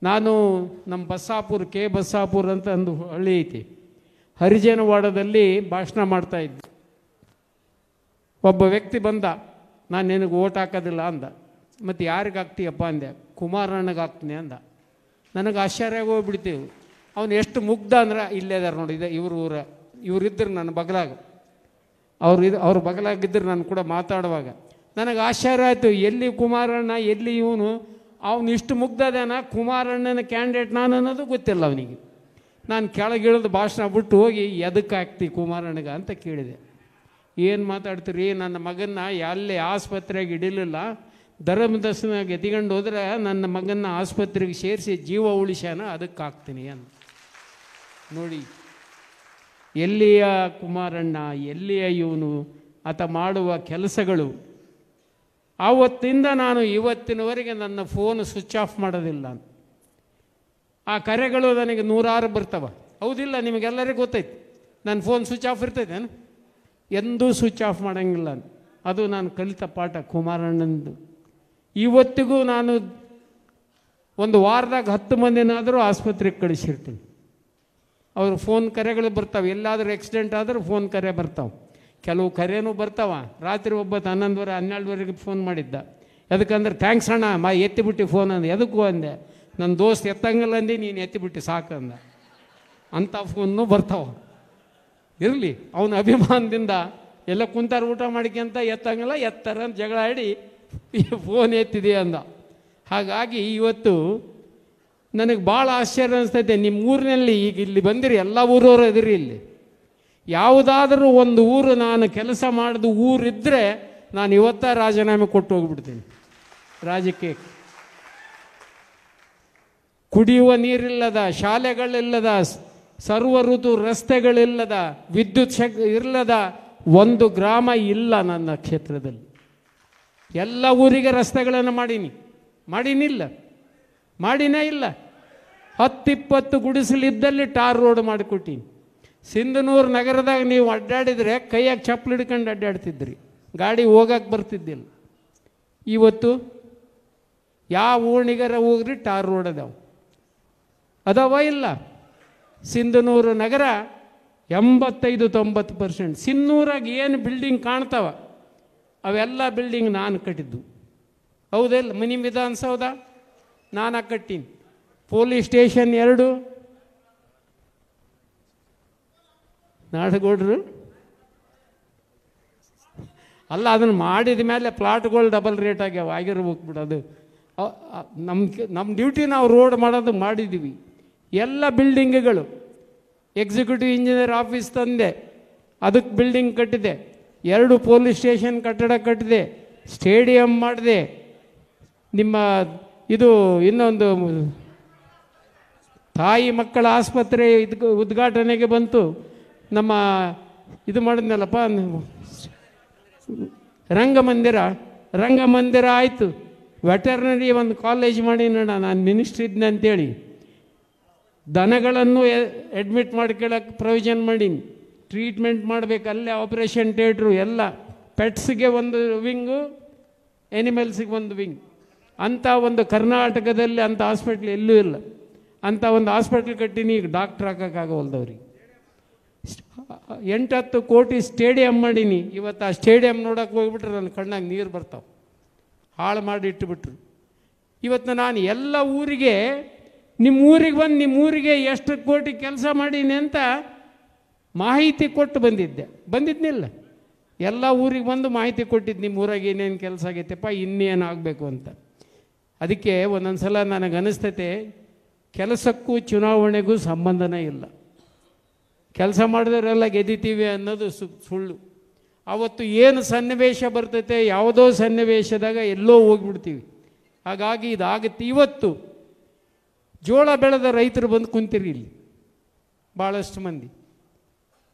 ನಾನು ನಮ್ಮ ಬಸ್ಸಾಪುರ ಬಸ್ಸಾಪುರ ಅಂತ ಒಂದು ಹಳ್ಳಿ ಐತಿ, ಹರಿಜನವಾಡದಲ್ಲಿ ಭಾಷಣ ಮಾಡ್ತಾಯಿದ್ದೆ. ಒಬ್ಬ ವ್ಯಕ್ತಿ ಬಂದ, ನಾನು ನಿನಗೆ ಓಟ್ ಹಾಕೋದಿಲ್ಲ ಅಂದ. ಮತ್ತು ಯಾರಿಗೆ ಹಾಕ್ತೀಯಪ್ಪ ಅಂದೆ. ಕುಮಾರಣ್ಣಗೆ ಹಾಕ್ತೀನಿ ಅಂದ. ನನಗೆ ಆಶ್ಚರ್ಯ ಹೋಗ್ಬಿಡ್ತೀವಿ. ಅವನು ಎಷ್ಟು ಮುಗ್ಧ ಅಂದ್ರೆ, ಇಲ್ಲೇ ಇದಾರೆ ನೋಡಿ, ಇದೆ ಇವರಿದ್ದರು ನನ್ನ ಬಗಲಾಗ, ಅವ್ರ ಬಗಲಾಗಿದ್ದರು ನಾನು ಕೂಡ ಮಾತಾಡುವಾಗ ನನಗೆ ಆಶ್ಚರ್ಯ ಆಯಿತು. ಎಲ್ಲಿ ಕುಮಾರಣ್ಣ, ಎಲ್ಲಿ ಇವನು, ಅವನು ಇಷ್ಟು ಮುಗ್ಧದೇನ, ಕುಮಾರಣ್ಣನ ಕ್ಯಾಂಡಿಡೇಟ್ ನಾನು ಅನ್ನೋದು ಗೊತ್ತಿಲ್ಲ ಅವನಿಗೆ. ನಾನು ಕೆಳಗಿಳಿದು ಭಾಷಣ ಬಿಟ್ಟು ಹೋಗಿ ಎದಕ್ಕೆ ಹಾಕ್ತಿ ಕುಮಾರಣ್ಣಗೆ ಅಂತ ಕೇಳಿದೆ. ಏನು ಮಾತಾಡ್ತೀರಿ, ನನ್ನ ಮಗನ್ನ ಎಲ್ಲೇ ಆಸ್ಪತ್ರೆಗೆ ಇಡಲಿಲ್ಲ, ಧರ್ಮದರ್ಶನಾಗ ಎತ್ಕೊಂಡು ಹೋದ್ರೆ ನನ್ನ ಮಗನ್ನ ಆಸ್ಪತ್ರೆಗೆ ಸೇರಿಸಿ ಜೀವ ಉಳಿಸ್ಯಾನ, ಅದಕ್ಕೆ ಹಾಕ್ತೀನಿ ಅಂತ. ನೋಡಿ, ಎಲ್ಲಿಯ ಕುಮಾರಣ್ಣ, ಎಲ್ಲಿಯ ಇವನು, ಆತ ಮಾಡುವ ಕೆಲಸಗಳು. ಆವತ್ತಿಂದ ನಾನು ಇವತ್ತಿನವರೆಗೆ ನನ್ನ ಫೋನ್ ಸ್ವಿಚ್ ಆಫ್ ಮಾಡೋದಿಲ್ಲ. ಆ ಕರೆಗಳು ನನಗೆ ನೂರಾರು ಬರ್ತವೆ, ಹೌದಿಲ್ಲ? ನಿಮಗೆಲ್ಲರಿಗೂ ಗೊತ್ತೈತೆ. ನನ್ನ ಫೋನ್ ಸ್ವಿಚ್ ಆಫ್ ಇರ್ತೈತೇನು? ಎಂದೂ ಸ್ವಿಚ್ ಆಫ್ ಮಾಡೋಂಗಿಲ್ಲ. ಅದು ನಾನು ಕಲಿತ ಪಾಠ ಕುಮಾರಣ್ಣಂದು. ಇವತ್ತಿಗೂ ನಾನು ಒಂದು ವಾರದಾಗ 10 ಮಂದಿನಾದರೂ ಆಸ್ಪತ್ರೆಗೆ ಕಳಿಸಿರ್ತೀನಿ. ಅವ್ರ ಫೋನ್ ಕರೆಗಳು ಬರ್ತಾವೆ. ಎಲ್ಲಾದರೂ ಆಕ್ಸಿಡೆಂಟ್ ಆದ್ರೆ ಫೋನ್ ಕರೆ ಬರ್ತಾವೆ. ಕೆಲವು ಕರೆನೂ ಬರ್ತಾವ. ರಾತ್ರಿ ಒಬ್ಬ 11:30 12ವರೆಗೆ ಫೋನ್ ಮಾಡಿದ್ದ. ಅದಕ್ಕಂದ್ರೆ ಥ್ಯಾಂಕ್ಸ್ ಅಣ್ಣ, ಎತ್ತಿಬಿಟ್ಟು ಫೋನ್ ಅಂದೆ. ಎದಕ್ಕೂ ಅಂದೆ, ನನ್ನ ದೋಸ್ತ್ ಎತ್ತಂಗಿಲ್ಲ ಅಂದು, ನೀನು ಎತ್ತಿಬಿಟ್ಟು ಸಾಕಂದ. ಅಂಥ ಫೋನ್ನೂ ಬರ್ತಾವೆ. ಇರಲಿ, ಅವನ ಅಭಿಮಾನದಿಂದ ಎಲ್ಲ ಕುಂತಾರ ಊಟ ಮಾಡಿಕೊಂತ ಎತ್ತಂಗಿಲ್ಲ, ಎತ್ತರ ಅಂತ ಜಗಳ ಆಡಿ ಫೋನ್ ಎತ್ತಿದೆ ಅಂದ. ಹಾಗಾಗಿ ಇವತ್ತು ನನಗೆ ಭಾಳ ಆಶ್ಚರ್ಯ ಅನಿಸ್ತೈತೆ. ನಿಮ್ಮ ಊರಿನಲ್ಲಿ ಈಗ ಇಲ್ಲಿ ಬಂದಿರಿ, ಎಲ್ಲ ಊರವರು ಇದಿರಿ. ಇಲ್ಲಿ ಯಾವುದಾದ್ರೂ ಒಂದು ಊರು ನಾನು ಕೆಲಸ ಮಾಡಿದ ಊರಿದ್ದರೆ ನಾನು ಇವತ್ತ ರಾಜೀನಾಮೆ ಕೊಟ್ಟು ಹೋಗ್ಬಿಡ್ತೀನಿ ರಾಜ್ಯಕ್ಕೆ. ಕುಡಿಯುವ ನೀರಿಲ್ಲದ, ಶಾಲೆಗಳಿಲ್ಲದ, ಸರ್ವ ಋತು ರಸ್ತೆಗಳಿಲ್ಲದ, ವಿದ್ಯುತ್ ಇಲ್ಲದ ಒಂದು ಗ್ರಾಮ ಇಲ್ಲ ನನ್ನ ಕ್ಷೇತ್ರದಲ್ಲಿ. ಎಲ್ಲ ಊರಿಗೆ ರಸ್ತೆಗಳನ್ನು ಮಾಡಿನಿಲ್ಲ, ಮಾಡಿನೇ ಇಲ್ಲ. 10-20 ಗುಡಿಸಲಿದ್ದಲ್ಲಿ ಟಾರ್ ರೋಡ್ ಮಾಡಿಕೊಟ್ಟೀನಿ. ಸಿಂಧನೂರು ನಗರದಾಗ ನೀವು ಅಡ್ಡಾಡಿದರೆ ಕೈಯಾಗ ಚಪ್ಪಲಿ ಹಿಡ್ಕೊಂಡು ಅಡ್ಡಾಡ್ತಿದ್ರಿ, ಗಾಡಿ ಹೋಗಕ್ಕೆ ಬರ್ತಿದ್ದಿಲ್ಲ. ಇವತ್ತು ಯಾವ ಓಣಿಗರ ಹೋಗ್ರಿ ಟಾರ್ ರೋಡ್ ಅದಾವ ಇಲ್ಲ? ಸಿಂಧನೂರು ನಗರ 85-90%. ಸಿನ್ನೂರಾಗ ಏನು ಬಿಲ್ಡಿಂಗ್ ಕಾಣ್ತಾವ ಅವೆಲ್ಲ ಬಿಲ್ಡಿಂಗ್ ನಾನು ಕಟ್ಟಿದ್ದು, ಹೌದಿಲ್ಲ? ಮಿನಿ ವಿಧಾನಸೌಧ ನಾನು ಕಟ್ಟೀನಿ. ಪೊಲೀಸ್ ಸ್ಟೇಷನ್ 2 ನಾಡಗೌಡರು ಅಲ್ಲ, ಅದನ್ನು ಮಾಡಿದ ಮೇಲೆ ಪ್ಲಾಟ್ಗಳು ಡಬಲ್ ರೇಟ್ ಆಗ್ಯಾವ, ಆಗಿರ್ಬೇಕು ಬಿಡೋದು. ನಮ್ಮ ಡ್ಯೂಟಿ ನಾವು ರೋಡ್ ಮಾಡೋದು ಮಾಡಿದ್ದೀವಿ. ಎಲ್ಲ ಬಿಲ್ಡಿಂಗ್ಗಳು, ಎಕ್ಸಿಕ್ಯೂಟಿವ್ ಇಂಜಿನಿಯರ್ ಆಫೀಸ್ ತಂದೆ, ಅದಕ್ಕೆ ಬಿಲ್ಡಿಂಗ್ ಕಟ್ಟಿದೆ. 2 ಪೊಲೀಸ್ ಸ್ಟೇಷನ್ ಕಟ್ಟಡ ಕಟ್ಟಿದೆ, ಸ್ಟೇಡಿಯಂ ಮಾಡಿದೆ. ನಿಮ್ಮ ಇದು ಇನ್ನೊಂದು ತಾಯಿ ಮಕ್ಕಳ ಆಸ್ಪತ್ರೆ ಉದ್ಘಾಟನೆಗೆ ಬಂತು. ನಮ್ಮ ಇದು ಮಾಡಿದ್ನಲ್ಲಪ್ಪ, ರಂಗಮಂದಿರ ಆಯಿತು. ವೆಟರ್ನರಿ ಒಂದು ಕಾಲೇಜ್ ಮಾಡಿನಣ್ಣ, ನಾನು ಮಿನಿಸ್ಟ್ರಿ ಇದ್ದೆ ಅಂತೇಳಿ. ದನಗಳನ್ನು ಅಡ್ಮಿಟ್ ಮಾಡ್ಕೊಳ್ಳೋಕೆ ಪ್ರೊವಿಷನ್ ಮಾಡೀನಿ. ಟ್ರೀಟ್ಮೆಂಟ್ ಮಾಡಬೇಕು, ಅಲ್ಲೇ ಆಪರೇಷನ್ ಥಿಯೇಟ್ರು ಎಲ್ಲ. ಪೆಟ್ಸ್ಗೆ ಒಂದು ವಿಂಗು, ಎನಿಮಲ್ಸಿಗೆ ಒಂದು ವಿಂಗ್. ಅಂಥ ಒಂದು ಕರ್ನಾಟಕದಲ್ಲಿ ಅಂಥ ಹಾಸ್ಪಿಟ್ಲ್ ಎಲ್ಲೂ ಇಲ್ಲ. ಅಂಥ ಒಂದು ಹಾಸ್ಪಿಟ್ಲ್ ಕಟ್ಟಿನಿ. ಈಗ ಡಾಕ್ಟ್ರ್ ಹಾಕೋಕ್ಕಾಗವಲ್ದವ್ರಿಗೆ. 8-10 ಕೋಟಿ ಸ್ಟೇಡಿಯಂ ಮಾಡೀನಿ. ಇವತ್ತು ಆ ಸ್ಟೇಡಿಯಂ ನೋಡೋಕೆ ಹೋಗ್ಬಿಟ್ರೆ ನನ್ನ ಕಣ್ಣಾಗ ನೀರು ಬರ್ತಾವೆ. ಹಾಳು ಮಾಡಿ ಇಟ್ಟುಬಿಟ್ರು. ಇವತ್ತು ನಾನು ಎಲ್ಲ ಊರಿಗೆ, ನಿಮ್ಮ ಊರಿಗೆ ಬಂದು ನಿಮ್ಮ ಊರಿಗೆ ಎಷ್ಟು ಕೋಟಿ ಕೆಲಸ ಮಾಡೀನಿ ಅಂತ ಮಾಹಿತಿ ಕೊಟ್ಟು ಬಂದಿದ್ನಿಲ್ಲ. ಎಲ್ಲ ಊರಿಗೆ ಬಂದು ಮಾಹಿತಿ ಕೊಟ್ಟಿದ್ದು, ನಿಮ್ಮ ಊರಾಗ ಏನೇನು ಕೆಲಸ ಆಗೈತೆಪ್ಪ, ಇನ್ನೇನು ಆಗಬೇಕು ಅಂತ. ಅದಕ್ಕೆ ಒಂದೊಂದು ಸಲ ನನಗೆ ಅನಿಸ್ತೈತೆ, ಕೆಲಸಕ್ಕೂ ಚುನಾವಣೆಗೂ ಸಂಬಂಧನೇ ಇಲ್ಲ. ಕೆಲಸ ಮಾಡಿದವರೆಲ್ಲ ಗೆದ್ದಿತೀವಿ ಅನ್ನೋದು ಸುಳ್ಳು. ಆವತ್ತು ಏನು ಸನ್ನಿವೇಶ ಬರ್ತೈತೆ, ಯಾವುದೋ ಸನ್ನಿವೇಶದಾಗ ಎಲ್ಲೋ ಹೋಗ್ಬಿಡ್ತೀವಿ. ಹಾಗಾಗಿ ಇದಾಗುತ್ತೆ. ಇವತ್ತು ಜೋಳ ಬೆಳೆದ ರೈತರು ಬಂದು ಕುಂತಿರಿ ಇಲ್ಲಿ ಭಾಳಷ್ಟು ಮಂದಿ.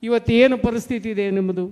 ಇವತ್ತು ಏನು ಪರಿಸ್ಥಿತಿ ಇದೆ ನಿಮ್ಮದು?